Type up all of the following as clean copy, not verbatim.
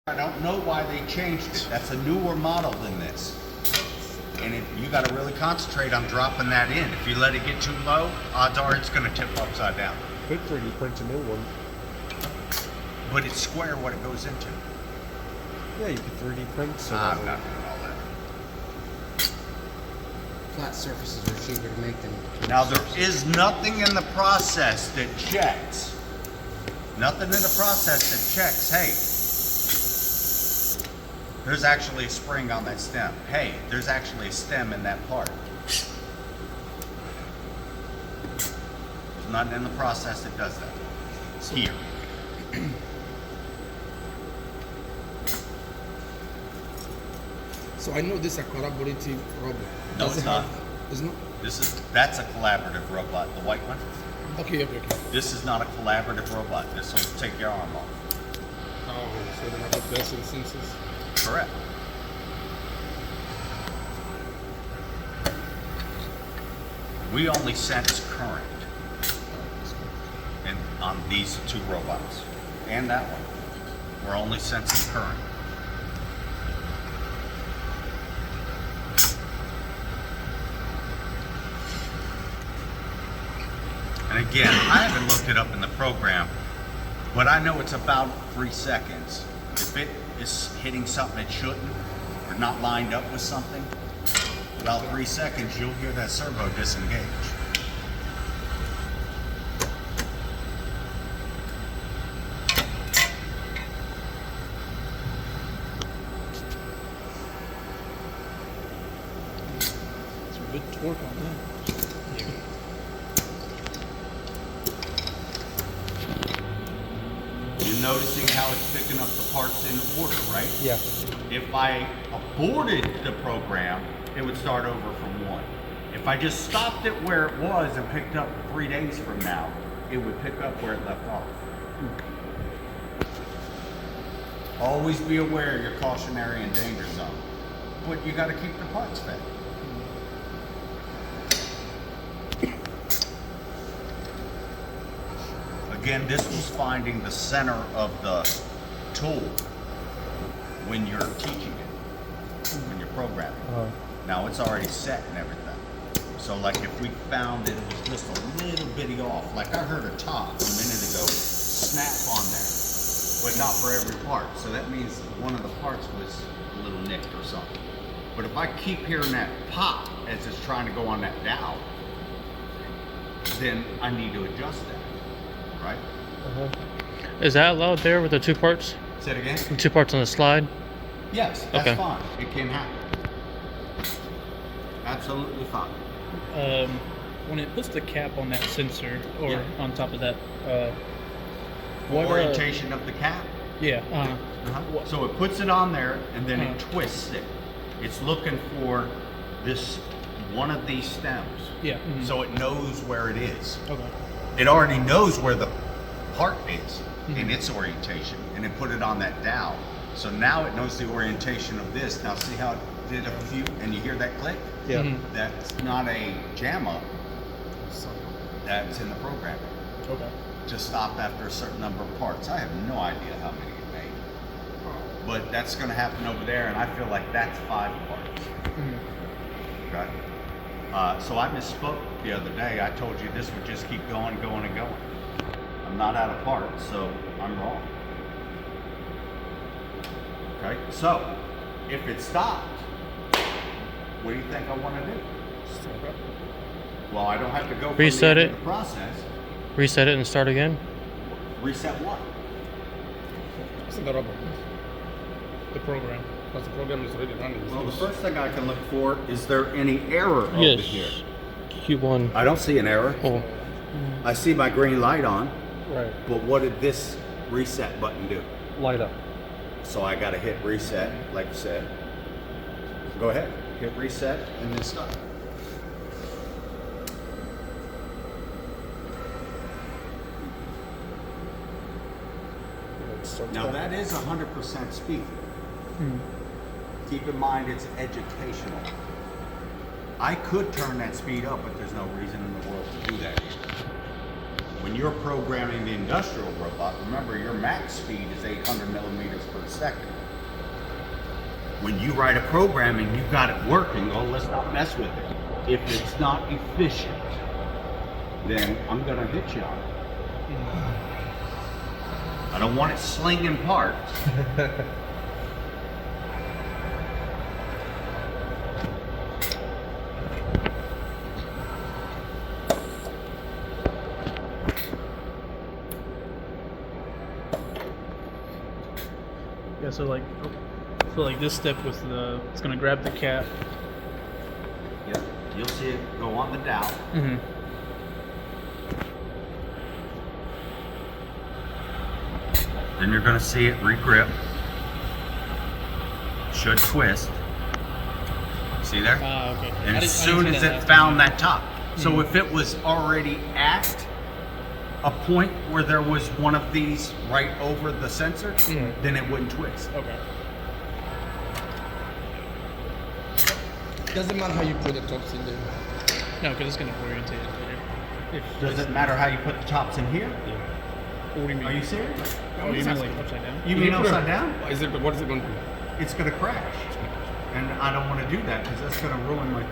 I don't know why they changed it. That's a newer model than this. And you got to really concentrate on dropping that in. If you let it get too low, odds are it's going to tip upside down. Could 3D print a new one. But it's square what it goes into. Yeah, you could 3D print. So I'm not doing all that. Flat surfaces are cheaper to make than. Now there is nothing in the process that checks. Nothing in the process that checks, hey, there's actually a spring on that stem. Hey, there's actually a stem in that part. There's nothing in the process that does that. Here. So I know this is a collaborative robot. No, Does it's it have- not. It's not? That's a collaborative robot, the white one. Okay. This is not a collaborative robot. This will take your arm off. Oh, so they have the best instances. Correct. We only sense current on these two robots and that one. We're only sensing current. And again, I haven't looked it up in the program, but I know it's about 3 seconds. If it is hitting something it shouldn't, or not lined up with something, about 3 seconds you'll hear that servo disengage. It's a good torque on that. You're noticing how it's picking up the parts in order, right? yeah. If I aborted the program, it would start over from 1. If I just stopped it where it was and picked up 3 days from now, it would pick up where it left off. Always be aware of your cautionary and danger zone. But you got to keep the parts fed. Again, this was finding the center of the tool when you're teaching it, when you're programming. Now it's already set and everything. So like if we found it was just a little bitty off, like I heard a top a minute ago snap on there, but not for every part. So that means one of the parts was a little nicked or something. But if I keep hearing that pop as it's trying to go on that dowel, then I need to adjust that, right? Is that allowed there with the 2 parts? Say it again? The 2 parts on the slide? Yes, that's Okay. fine. It can happen. Absolutely fine. When it puts the cap on that sensor or Yeah. on top of that, For orientation of the cap. yeah, What- So it puts it on there and then it Uh-huh. twists it. It's looking for this one of these stems. yeah, So it knows where it is. okay, It already knows where the part is in its orientation, and it put it on that dowel. So now it knows the orientation of this. Now see how it did a few, and you hear that click? Yeah. That's not a jam up. That's in the program okay. to stop after a certain number of parts. I have no idea how many it made, but that's going to happen over there, and I feel like that's 5 parts. Okay. So I misspoke the other day. I told you this would just keep going, and going. I'm not out of parts, so I'm wrong. Okay. So if it stopped, what do you think I want to do? Well, I don't have to go from Reset the end it. of the process. Reset it and start again? Reset what? It's the robot. The program. Because the program is already running. Well, the first thing I can look for is there any error over Yes. here? Q1. I don't see an error. Oh, I see my green light on, Right. but what did this reset button do? Light up. So I got to hit reset, like you said. Go ahead, hit reset and then stop. Now that is 100% speed. Keep in mind it's educational. I could turn that speed up, but there's no reason in the world to do that here. When you're programming the industrial robot, remember your max speed is 800 millimeters per second. when you write a program and you got it working, oh, let's not mess with it. If it's not efficient, then I'm gonna hit you on it. I don't want it slinging parts. Yeah, so like this step with the, it's gonna grab the cap. Yeah, you'll see it go on the dowel. Mm-hmm. Then you're gonna see it regrip. Should twist. See there? Ah, okay. And as soon as it found that top. So if it was already at a point where there was one of these right over the sensor, then it wouldn't twist. Okay. Doesn't matter how you put the tops in there. No, because it's gonna orientate it later. Does it matter how you put the tops in here? What do you mean? Are you serious? Oh, you mean like upside down? You mean upside down? What is it going to do? It's gonna crash. And I don't want to do that because that's gonna ruin my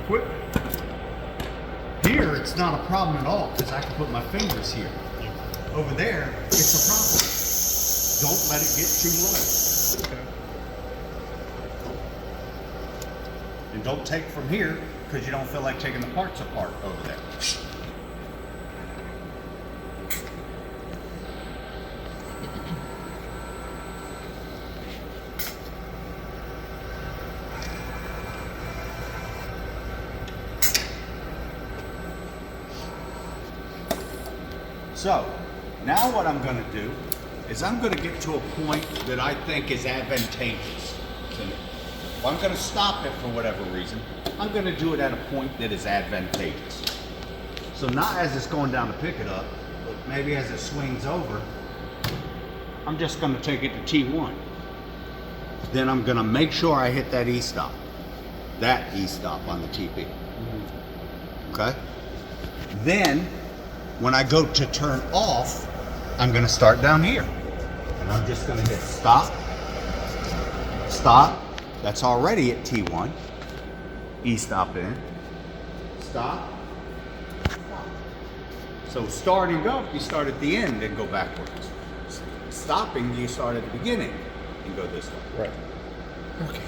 equipment. Here, it's not a problem at all because I can put my fingers here. Over there, it's a problem. Don't let it get too low. Okay. And don't take from here because you don't feel like taking the parts apart over there. So, now what I'm going to do is I'm going to get to a point that I think is advantageous to me. If I'm going to stop it for whatever reason, I'm going to do it at a point that is advantageous. So not as it's going down to pick it up, but maybe as it swings over, I'm just going to take it to T1. Then I'm going to make sure I hit that E-stop. That E-stop on the TP. Okay? Then, when I go to turn off, I'm going to start down here. And I'm just going to hit stop, stop. That's already at T1. E-stop in. Stop. Stop. So start and go, you start at the end and go backwards. Stopping, you start at the beginning and go this way. Right. Okay.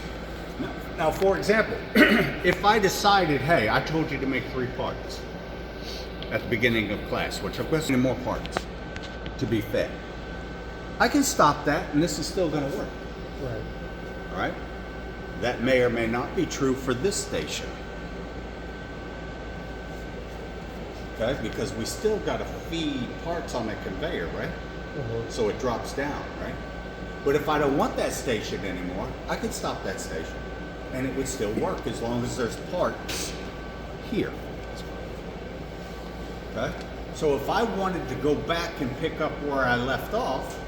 Now, for example, if I decided, hey, I told you to make 3 parts at the beginning of class, which I've got more parts to be fed. I can stop that and this is still going to work. Right. All right? That may or may not be true for this station. Okay? Because we still got to feed parts on a conveyor, right? So it drops down, right? But if I don't want that station anymore, I can stop that station and it would still work as long as there's parts here. Okay? So if I wanted to go back and pick up where I left off,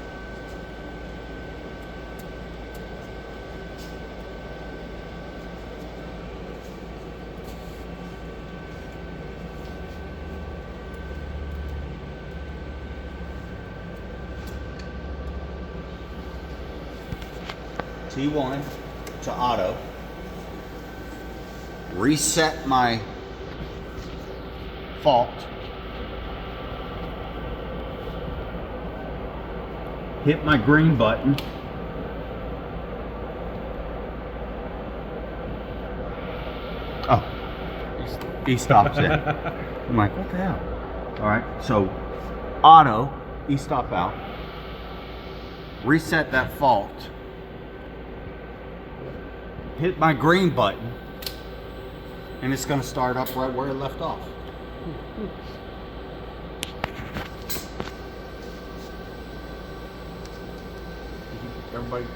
T1 to auto, reset my fault, hit my green button, oh, E-stops in. I'm like, what the hell? All right, so auto, E-stop out, reset that fault, hit my green button, and it's going to start up right where it left off. Everybody,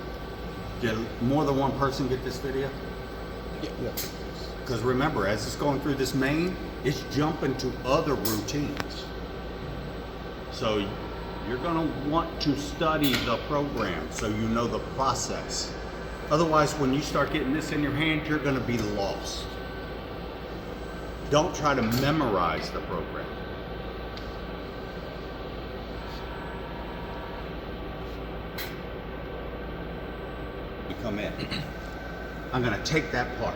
did more than one person get this video? Yeah. Because remember, as it's going through this main, it's jumping to other routines. So you're going to want to study the program so you know the process. Otherwise, when you start getting this in your hand, you're going to be lost. Don't try to memorize the program. to come in. I'm going to take that part.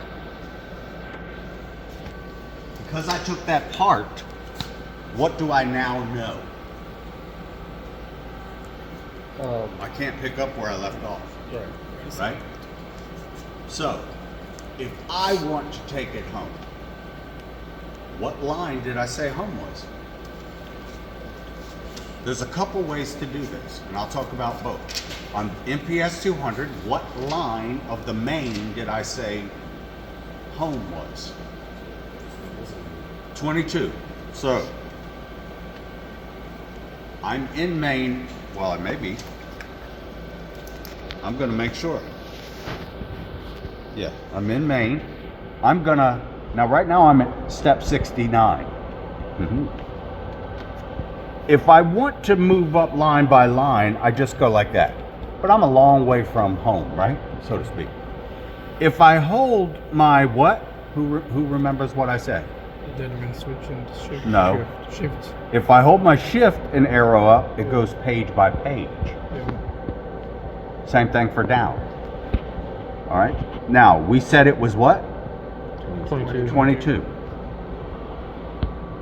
Because I took that part, what do I now know? I can't pick up where I left off, right? So, if I want to take it home, what line did I say home was? There's a couple ways to do this, and I'll talk about both. On MPS 200, what line of the main did I say home was? 22. So, I'm in main, well, I may be. I'm gonna make sure. Yeah, I'm in main. I'm gonna, now right now I'm at step 69. If I want to move up line by line, I just go like that. But I'm a long way from home, right? So to speak. If I hold my what? Who remembers what I said? Then you can switch and shift. No. Shift. If I hold my shift and arrow up, it goes page by page. Yeah. Same thing for down. All right. Now, we said it was what? 22. 22.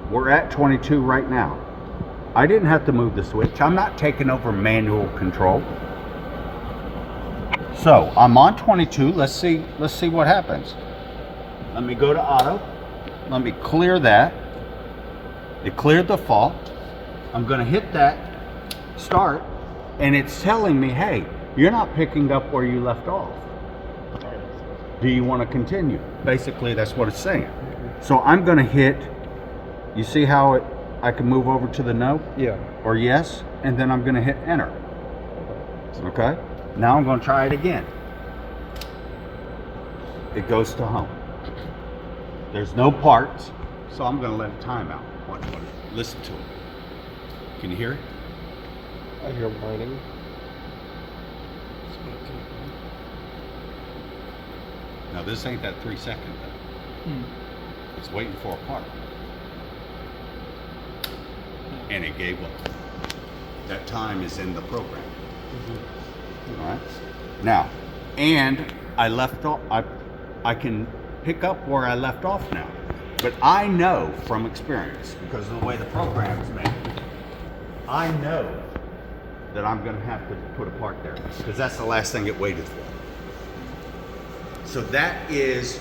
We're at 22 right now. I didn't have to move the switch. I'm not taking over manual control. So I'm on 22. Let's see what happens. Let me go to auto. Let me clear that. It cleared the fault. I'm going to hit that start, and it's telling me, hey, you're not picking up where you left off. Do you want to continue? Basically, that's what it's saying. So I'm going to hit, you see how I can move over to the no? Yeah. Or yes, and then I'm going to hit enter. Okay? Now I'm going to try it again. It goes to home. There's no parts, so I'm going to let it time out. Listen to it. Can you hear it? I hear whining. Now this ain't that 3 second thing. It's waiting for a part. And it gave up. That time is in the program. All right. Now, and I left off. I can pick up where I left off now. But I know from experience, because of the way the program is made, I know that I'm going to have to put a part there, because that's the last thing it waited for. So that is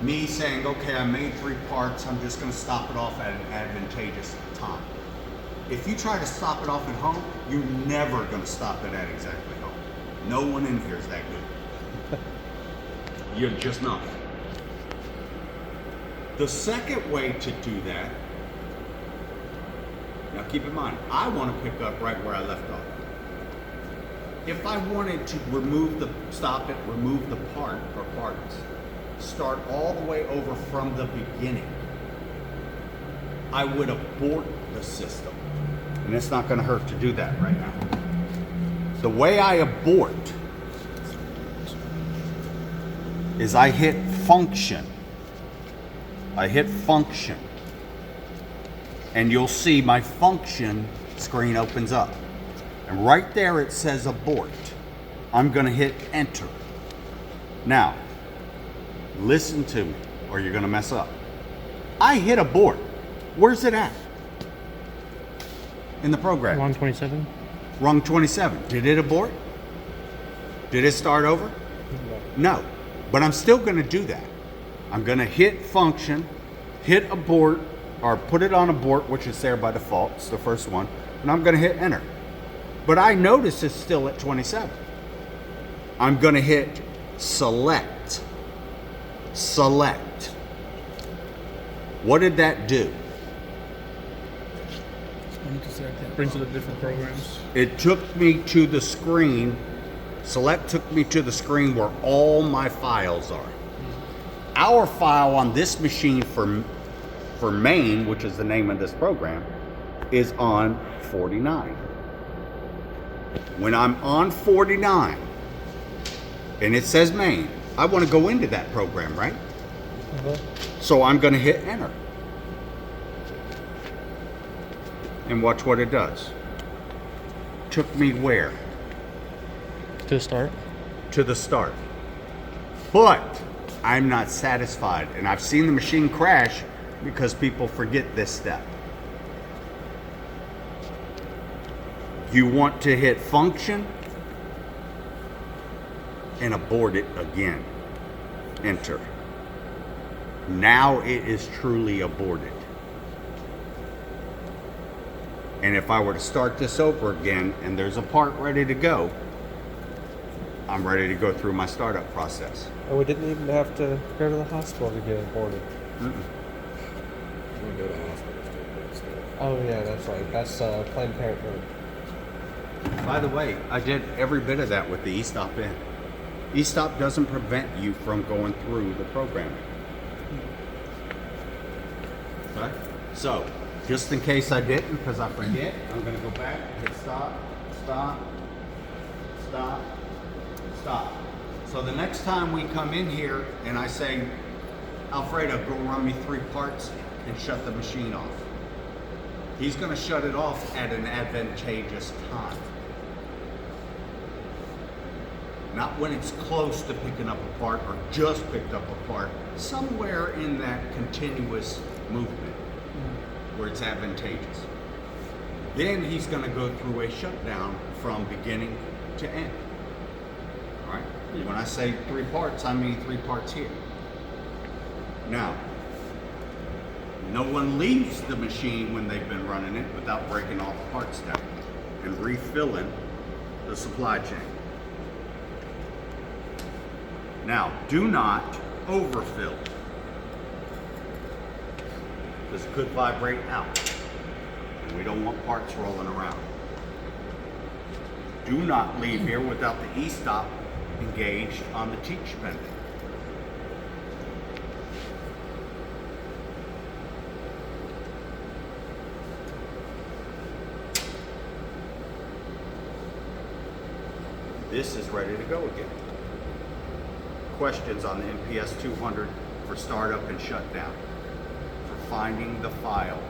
me saying, okay, I made 3 parts. I'm just going to stop it off at an advantageous time. If you try to stop it off at home, you're never going to stop it at exactly home. No one in here is that good. You're just not. The second way to do that, now keep in mind, I want to pick up right where I left off. If I wanted to stop it, remove the part or parts, start all the way over from the beginning, I would abort the system. And it's not going to hurt to do that right now. The way I abort is I hit function. I hit function. And you'll see my function screen opens up. And right there it says abort. I'm going to hit enter. Now, listen to me or you're going to mess up. I hit abort. Where's it at? In the program. 127. Rung 27. Did it abort? Did it start over? No. But I'm still going to do that. I'm going to hit function, hit abort, or put it on abort, which is there by default. It's the first one. And I'm going to hit enter. But I notice it's still at 27. I'm going to hit select. Select. What did that do? Brings it to different programs. It took me to the screen. Select took me to the screen where all my files are. Our file on this machine for main, which is the name of this program, is on 49. When I'm on 49 and it says main, I want to go into that program, right? So I'm going to hit enter. And watch what it does. Took me where? To start. to the start. But I'm not satisfied, and I've seen the machine crash because people forget this step. You want to hit function and abort it again. Enter. Now it is truly aborted. And if I were to start this over again and there's a part ready to go, I'm ready to go through my startup process. And we didn't even have to go to the hospital to get aborted. Oh yeah, that's right. That's Planned Parenthood. By the way, I did every bit of that with the e-stop in. E-stop doesn't prevent you from going through the programming. Okay? So, just in case I didn't, because I forget, I'm going to go back, hit stop, stop, stop, stop. So the next time we come in here and I say, Alfredo, go run me 3 parts and shut the machine off. He's going to shut it off at an advantageous time. Not when it's close to picking up a part or just picked up a part, somewhere in that continuous movement where it's advantageous. Then he's going to go through a shutdown from beginning to end. All right? When I say 3 parts, I mean 3 parts here. Now, no one leaves the machine when they've been running it without breaking all the parts down and refilling the supply chain. Now, do not overfill, because it could vibrate out, and we don't want parts rolling around. Do not leave here without the e-stop engaged on the teach pending. This is ready to go again. Questions on the MPS 200 for startup and shutdown, for finding the file.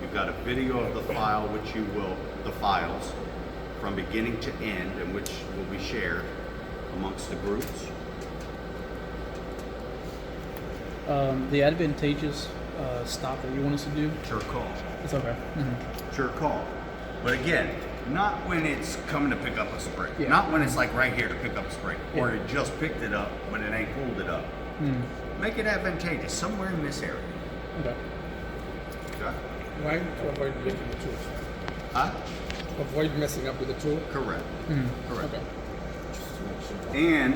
You've got a video of the file, which you will, the files from beginning to end, and which will be shared amongst the groups. The advantageous stop that you want us to do, Sure call. it's okay. Sure call. But again, not when it's coming to pick up a spring. Yeah. Not when it's like right here to pick up a spring. Or it just picked it up, but it ain't pulled it up. Make it advantageous, somewhere in this area. Okay. Okay? Why? To avoid breaking the tools. Huh? Avoid messing up with the tool. Correct. Correct. Okay. And